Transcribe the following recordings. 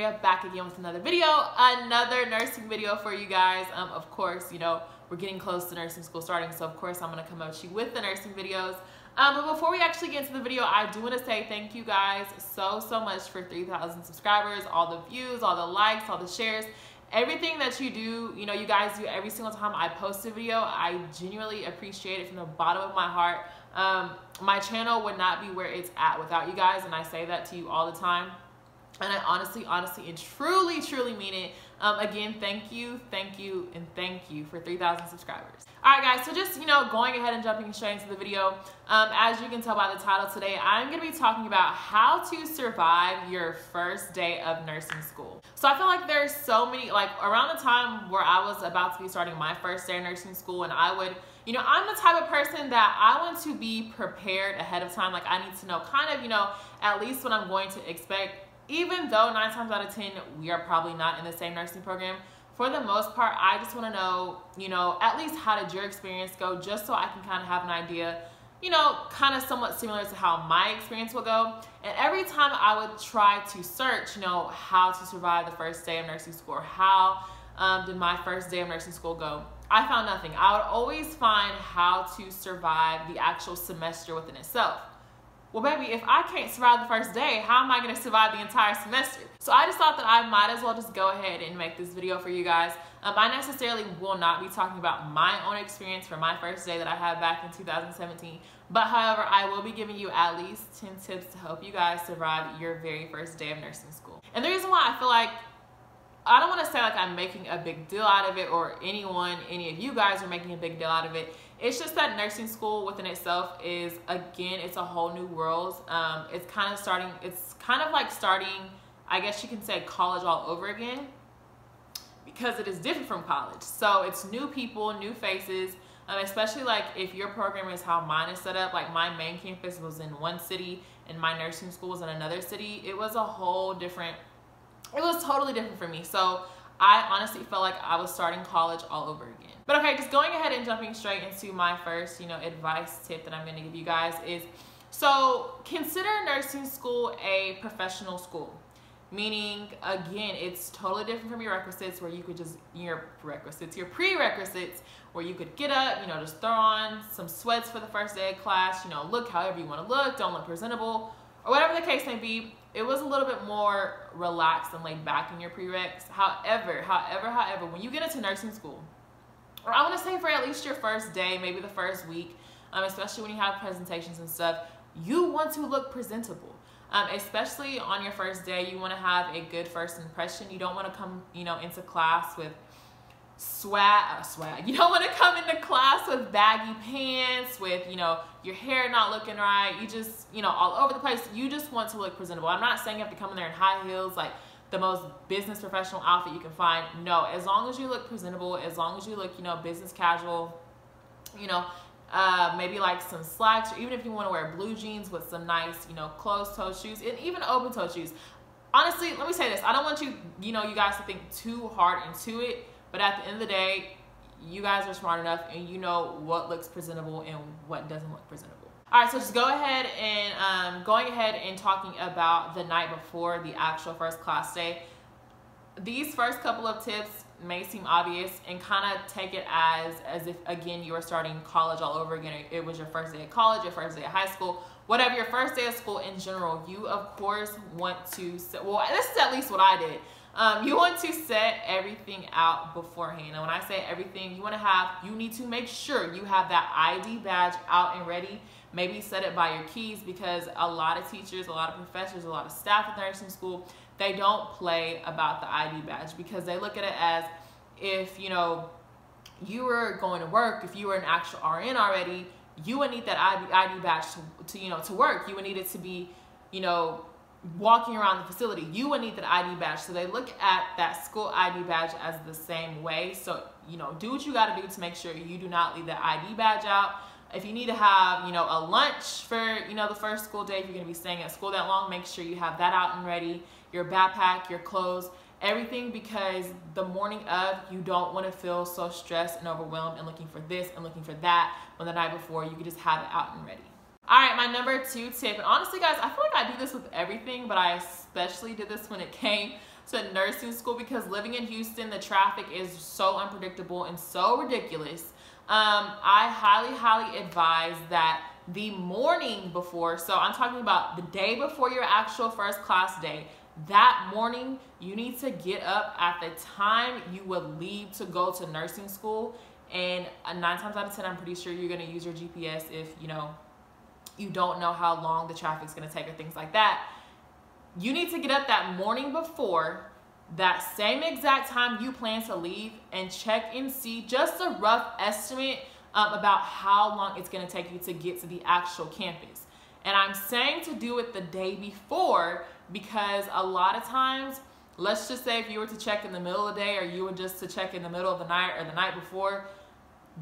Andrea back again with another video, another nursing video for you guys. Of course, you know, we're getting close to nursing school starting, so of course I'm gonna come out to you with the nursing videos. But before we actually get into the video, I do want to say thank you guys so much for 3,000 subscribers, all the views, all the likes, all the shares, everything that you do, you know, you guys do every single time I post a video. I genuinely appreciate it from the bottom of my heart. My channel would not be where it's at without you guys, and I say that to you all the time. And I honestly and truly mean it. Again, thank you for 3,000 subscribers. All right, guys, so just, you know, going ahead and jumping straight into the video. As you can tell by the title today, I'm going to be talking about how to survive your first day of nursing school. So I feel like there's so many, like around the time where I was about to be starting my first day of nursing school, and I would, you know, I'm the type of person that I want to be prepared ahead of time. Like I need to know kind of, you know, at least what I'm going to expect. Even though 9 times out of 10, we are probably not in the same nursing program, for the most part, I just want to know, you know, at least how did your experience go, just so I can kind of have an idea, you know, kind of somewhat similar to how my experience will go. And every time I would try to search, you know, how to survive the first day of nursing school, or how did my first day of nursing school go, I found nothing. I would always find how to survive the actual semester within itself. Well, baby, if I can't survive the first day, how am I going to survive the entire semester? So I just thought that I might as well just go ahead and make this video for you guys. I necessarily will not be talking about my own experience for my first day that I had back in 2017. But however, I will be giving you at least 10 tips to help you guys survive your very first day of nursing school. And the reason why I feel like, I don't want to say like I'm making a big deal out of it, or any of you guys are making a big deal out of it. It's just that nursing school within itself is, again, it's a whole new world. It's kind of like starting, I guess you can say, college all over again, because it is different from college. So it's new people, new faces, especially like if your program is how mine is set up. Like my main campus was in one city and my nursing school was in another city. It was a whole different, it was totally different for me. So I honestly felt like I was starting college all over again. But okay, just going ahead and jumping straight into my first, you know, advice tip that I'm going to give you guys is, so consider nursing school a professional school. Meaning, again, it's totally different from your requisites, where you could just, your prerequisites, where you could get up, you know, just throw on some sweats for the first day of class, you know, look however you want to look, don't look presentable, or whatever the case may be. It was a little bit more relaxed and laid back in your prereqs. However, when you get into nursing school, or I want to say for at least your first day, maybe the first week, especially when you have presentations and stuff, you want to look presentable. Especially on your first day, you want to have a good first impression. You don't want to come, you know, into class with swag. You don't want to come into class with baggy pants, with, you know, your hair not looking right. You just, you know, all over the place. You just want to look presentable. I'm not saying you have to come in there in high heels, like the most business professional outfit you can find. No, as long as you look presentable, as long as you look, you know, business casual, you know, maybe like some slacks, or even if you want to wear blue jeans with some nice, you know, closed-toe shoes, and even open-toe shoes. Honestly, let me say this. I don't want you, you know, you guys to think too hard into it, but at the end of the day, you guys are smart enough and you know what looks presentable and what doesn't look presentable. All right, so just going ahead and talking about the night before the actual first class day. These first couple of tips may seem obvious, and kind of take it as if, again, you were starting college all over again. It was your first day of college, your first day of high school, whatever, your first day of school in general. You, of course, want to set, well, this is at least what I did. You want to set everything out beforehand. And when I say everything, you need to make sure you have that ID badge out and ready. Maybe set it by your keys, because a lot of teachers, a lot of professors, a lot of staff at nursing school, they don't play about the ID badge, because they look at it as if, you know, you were going to work, if you were an actual RN already, you would need that ID badge to you know, to work. You would need it to be, you know, walking around the facility. You would need that ID badge. So they look at that school ID badge as the same way. So, you know, do what you got to do to make sure you do not leave that ID badge out. If you need to have, you know, a lunch for, you know, the first school day, if you're going to be staying at school that long, make sure you have that out and ready, your backpack, your clothes, everything, because the morning of, you don't want to feel so stressed and overwhelmed and looking for this and looking for that, when the night before you can just have it out and ready. All right, my number 2 tip, and honestly guys, I feel like I do this with everything, but I especially did this when it came to nursing school, because living in Houston, the traffic is so unpredictable and so ridiculous. I highly advise that the morning before, so I'm talking about the day before your actual first class day, that morning you need to get up at the time you would leave to go to nursing school. And 9 times out of 10, I'm pretty sure you're going to use your GPS if you don't know how long the traffic's going to take or things like that. You need to get up that morning before, that same exact time you plan to leave, and check and see just a rough estimate about how long it's going to take you to get to the actual campus. And I'm saying to do it the day before because a lot of times, let's just say if you were to check in the middle of the day, or you were just to check in the middle of the night or the night before,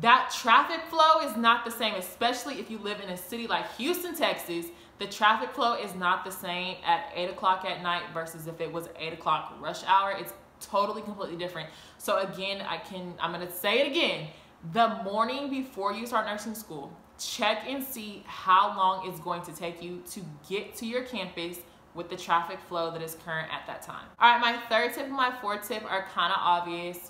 that traffic flow is not the same, especially if you live in a city like Houston, Texas. The traffic flow is not the same at 8 o'clock at night versus if it was 8 o'clock rush hour. It's totally, completely different. So again, I'm going to say it again. The morning before you start nursing school, check and see how long it's going to take you to get to your campus with the traffic flow that is current at that time. All right, my third tip and my fourth tip are kind of obvious.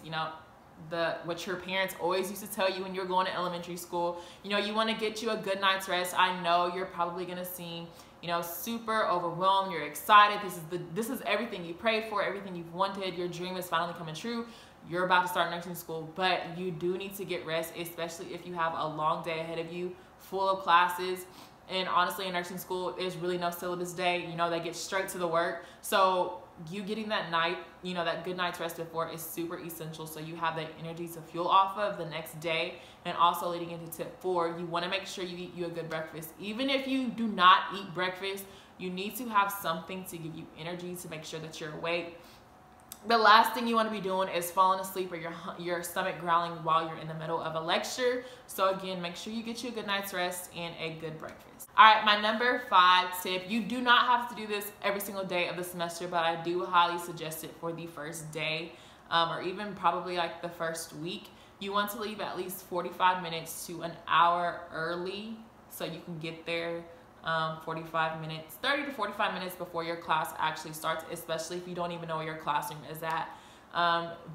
What your parents always used to tell you when you're going to elementary school. You want to get you a good night's rest. I know you're probably going to seem, super overwhelmed. You're excited. This is everything you prayed for, everything you've wanted. Your dream is finally coming true. You're about to start nursing school, but you do need to get rest, especially if you have a long day ahead of you, full of classes. And honestly, in nursing school, there's really no syllabus day. They get straight to the work. So you getting that night, that good night's rest before is super essential, so you have that energy to fuel off of the next day. And also leading into tip 4, you want to make sure you eat you a good breakfast. Even if you do not eat breakfast, you need to have something to give you energy to make sure that you're awake. The last thing you want to be doing is falling asleep or your stomach growling while you're in the middle of a lecture. So again, make sure you get you a good night's rest and a good breakfast. All right, my number 5 tip. You do not have to do this every single day of the semester, but I do highly suggest it for the first day, or even probably like the first week. You want to leave at least 45 minutes to an hour early so you can get there 30 to 45 minutes before your class actually starts, especially if you don't even know where your classroom is at.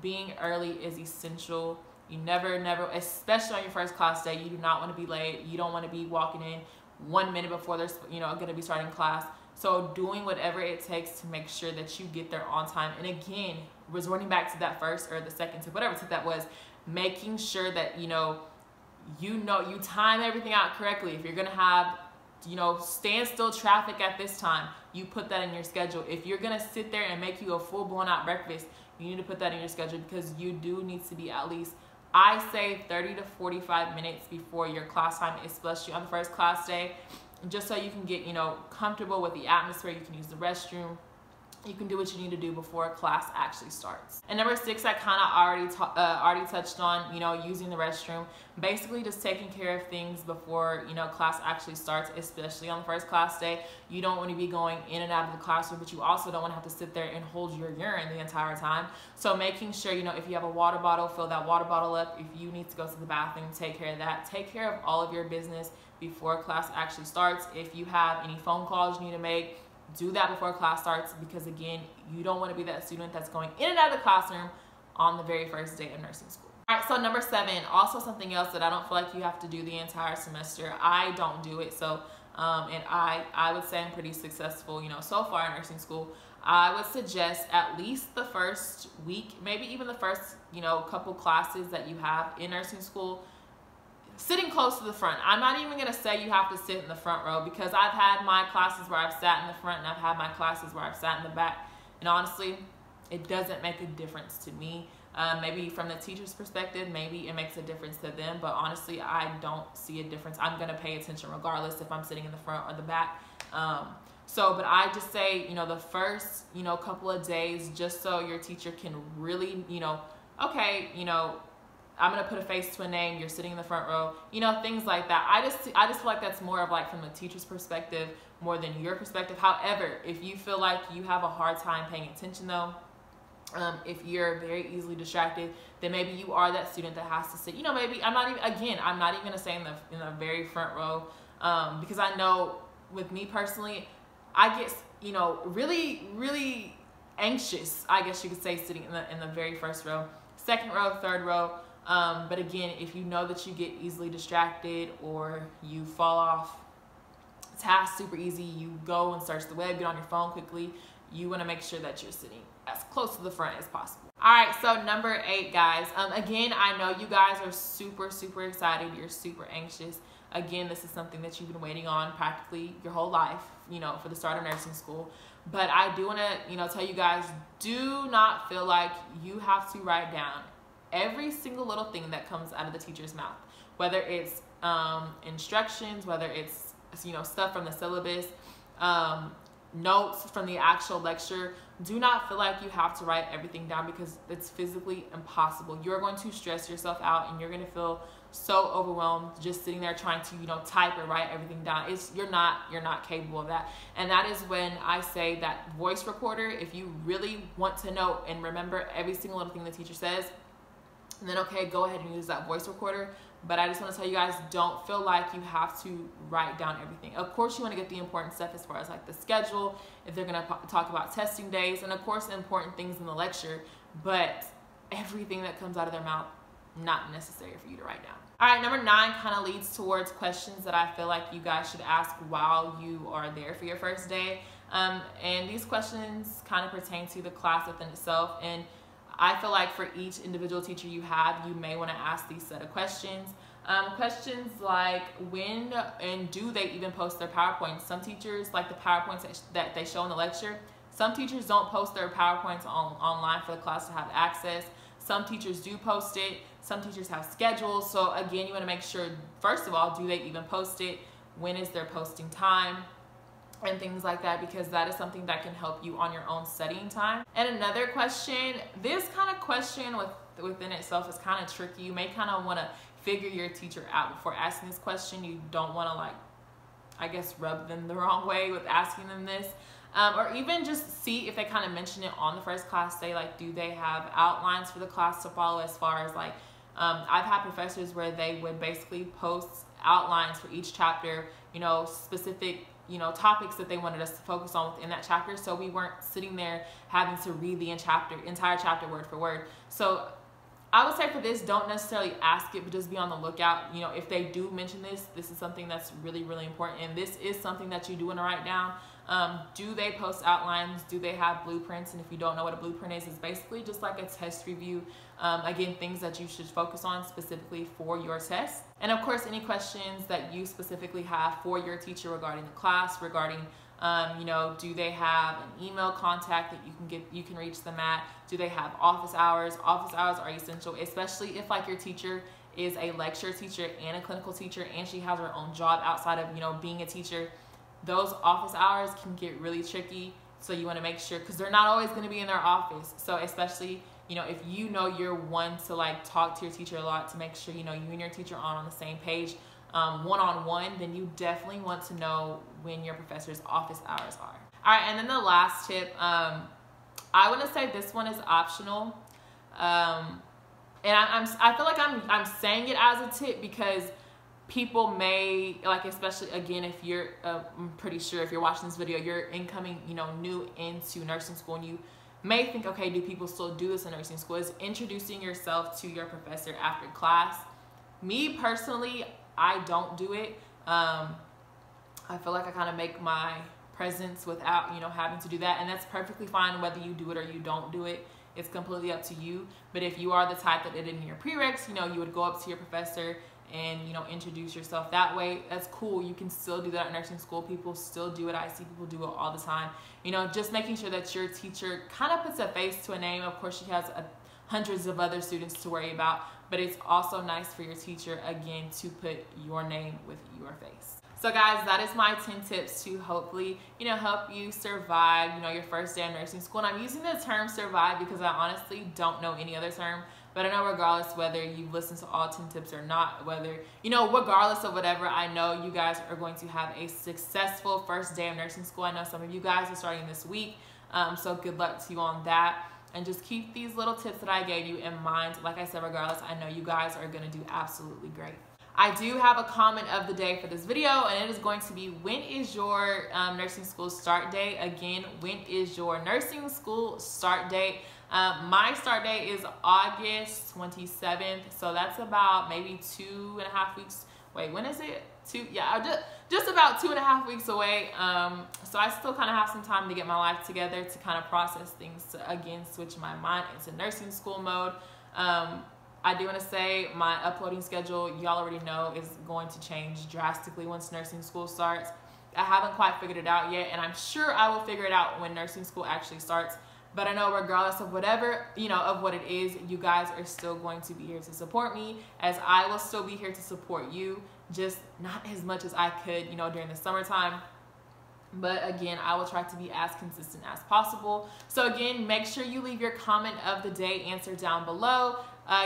Being early is essential. You never, especially on your first class day, you do not want to be late. You don't want to be walking in 1 minute before there's going to be starting class. So doing whatever it takes to make sure that you get there on time. And again, resorting back to that first or the second tip, whatever tip that was, making sure that you time everything out correctly. If you're going to have standstill traffic at this time, you put that in your schedule. If you're gonna sit there and make you a full blown out breakfast, you need to put that in your schedule, because you do need to be at least, I say, 30 to 45 minutes before your class time, especially on the first class day, just so you can get comfortable with the atmosphere. You can use the restroom. You can do what you need to do before class actually starts. And number 6, I kind of already touched on, using the restroom. Basically just taking care of things before, class actually starts, especially on the first class day. You don't want to be going in and out of the classroom, but you also don't want to have to sit there and hold your urine the entire time. So making sure, if you have a water bottle, fill that water bottle up. If you need to go to the bathroom, take care of that. Take care of all of your business before class actually starts. If you have any phone calls you need to make, do that before class starts, because again, you don't want to be that student that's going in and out of the classroom on the very first day of nursing school. All right, so number 7, also something else that I don't feel like you have to do the entire semester. I don't do it, so and I would say I'm pretty successful, so far in nursing school. I would suggest at least the first week, maybe even the first, couple classes that you have in nursing school, sitting close to the front. I'm not even going to say you have to sit in the front row, because I've had my classes where I've sat in the front and I've had my classes where I've sat in the back. And honestly, it doesn't make a difference to me. Maybe from the teacher's perspective, maybe it makes a difference to them, but honestly, I don't see a difference. I'm going to pay attention regardless if I'm sitting in the front or the back. But I just say, the first, couple of days, just so your teacher can really, okay, I'm going to put a face to a name, you're sitting in the front row, things like that. I just feel like that's more of like from the teacher's perspective more than your perspective. However, if you feel like you have a hard time paying attention though, if you're very easily distracted, then maybe you are that student that has to sit, maybe I'm not even going to say in the very front row, because I know with me personally, I get, really anxious, I guess you could say, sitting in the very first row, second row, third row. But again, if you know that you get easily distracted or you fall off task super easy, you go and search the web, get on your phone quickly, you want to make sure that you're sitting as close to the front as possible. All right, so number 8, guys. Again, I know you guys are super excited. You're super anxious. Again, this is something that you've been waiting on practically your whole life, you know, for the start of nursing school. But I do want to, you know, tell you guys, do not feel like you have to write down every single little thing that comes out of the teacher's mouth, whether it's instructions, whether it's, you know, stuff from the syllabus, notes from the actual lecture. Do not feel like you have to write everything down, because it's physically impossible. You're going to stress yourself out and you're going to feel so overwhelmed just sitting there trying to, you know, type or write everything down. You're not capable of that. And that is when I say that voice recorder, if you really want to know and remember every single little thing the teacher says, then okay, go ahead and use that voice recorder. But I just want to tell you guys, don't feel like you have to write down everything. Of course, you want to get the important stuff as far as like the schedule, if they're going to talk about testing days, and of course, important things in the lecture, but everything that comes out of their mouth, not necessary for you to write down. All right, number 9 kind of leads towards questions that I feel like you guys should ask while you are there for your first day. And these questions kind of pertain to the class within itself. And I feel like for each individual teacher you have, you may want to ask these set of questions. Questions like, when and do they even post their PowerPoints? Some teachers, like the PowerPoints that they show in the lecture, some teachers don't post their PowerPoints online for the class to have access. Some teachers do post it. Some teachers have schedules. So again, you want to make sure, first of all, do they even post it? When is their posting time? And things like that, because that is something that can help you on your own studying time. And another question, this kind of question within itself is kind of tricky. You may kind of want to figure your teacher out before asking this question. You don't want to, like, I guess, rub them the wrong way with asking them this. Or even just see if they kind of mention it on the first class day, like, do they have outlines for the class to follow, as far as like, I've had professors where they would basically post outlines for each chapter, you know, specific, you know, topics that they wanted us to focus on within that chapter, so we weren't sitting there having to read the entire chapter word for word. So I would say for this, don't necessarily ask it, but just be on the lookout. You know, if they do mention this, this is something that's really important, and this is something that you do want to write down. Do they post outlines? Do they have blueprints? And if you don't know what a blueprint is, it's basically just like a test review. Again, things that you should focus on specifically for your test. And of course, any questions that you specifically have for your teacher regarding the class, regarding you know, do they have an email contact that you can reach them at? Do they have office hours? Office hours are essential, especially if like your teacher is a lecture teacher and a clinical teacher, and she has her own job outside of, you know, being a teacher. Those office hours can get really tricky, so you want to make sure, because they're not always going to be in their office. So especially, you know, if you know you're one to like talk to your teacher a lot, to make sure, you know, you and your teacher are on the same page one-on-one, then you definitely want to know when your professor's office hours are. All right, and then the last tip, I want to say this one is optional, and I feel like I'm saying it as a tip because people may, like, especially again, if you're, I'm pretty sure if you're watching this video, you're incoming, you know, new into nursing school, and you may think, okay, do people still do this in nursing school? Is introducing yourself to your professor after class. Me personally, I don't do it. I feel like I kind of make my presence without, you know, having to do that, and that's perfectly fine whether you do it or you don't do it. It's completely up to you. But if you are the type that did it in your prereqs, you know, you would go up to your professor and, you know, introduce yourself that way. That's cool. You can still do that at nursing school. People still do it. I see people do it all the time. You know, just making sure that your teacher kind of puts a face to a name. Of course, she has hundreds of other students to worry about, but it's also nice for your teacher, again, to put your name with your face. So guys, that is my 10 tips to hopefully, you know, help you survive, you know, your first day of nursing school. And I'm using the term survive because I honestly don't know any other term, but I know regardless whether you've listened to all 10 tips or not, whether, you know, regardless of whatever, I know you guys are going to have a successful first day of nursing school. I know some of you guys are starting this week, so good luck to you on that. And just keep these little tips that I gave you in mind. Like I said, regardless, I know you guys are going to do absolutely great. I do have a comment of the day for this video, and it is going to be, when is your nursing school start date? Again, when is your nursing school start date? My start date is August 27th, so that's about maybe 2.5 weeks. Wait, when is it? Just about 2.5 weeks away. So I still kind of have some time to get my life together to kind of process things, to again switch my mind into nursing school mode. I do want to say my uploading schedule, y'all already know, is going to change drastically once nursing school starts. I haven't quite figured it out yet, and I'm sure I will figure it out when nursing school actually starts. But I know regardless of whatever, of what it is, you guys are still going to be here to support me, as I will still be here to support you, just not as much as I could, during the summertime. But again, I will try to be as consistent as possible. So again, make sure you leave your comment of the day answer down below.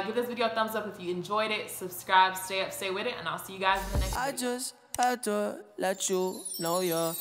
Give this video a thumbs up if you enjoyed it. Subscribe, stay up, stay with it, and I'll see you guys in the next video. I just had to let you know you're